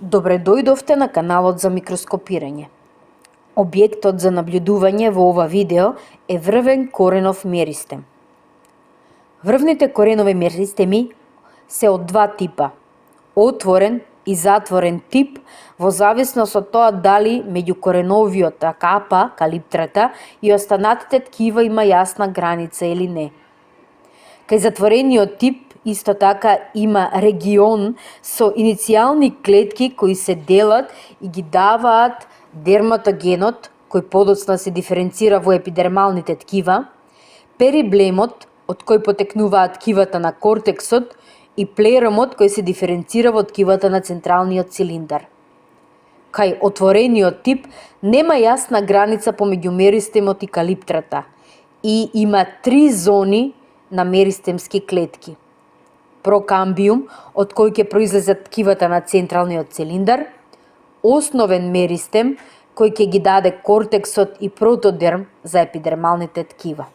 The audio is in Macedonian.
Добре дојдовте на каналот за микроскопирање. Објектот за наблюдување во ова видео е врвен коренов меристем. Врвните коренови меристеми се од два типа: отворен и затворен тип, во зависност од тоа дали меѓу кореновиот капа, калиптрата, и останатите ткива има јасна граница или не. Кај затворениот тип исто така има регион со иницијални клетки кои се делат и ги даваат дерматогенот, кој подоцна се диференцира во епидермалните ткива, периблемот, од кој потекнуваат ткивата на кортексот, и плеромот, кој се диференцира во ткивата на централниот цилиндар. Кај отворениот тип нема јасна граница помеѓу меристемот и калиптрата и има три зони на меристемски клетки: прокамбиум, од кој ќе произлезат ткивата на централниот цилиндар; основен меристем, кој ќе ги даде кортексот и протодерм за епидермалните ткива.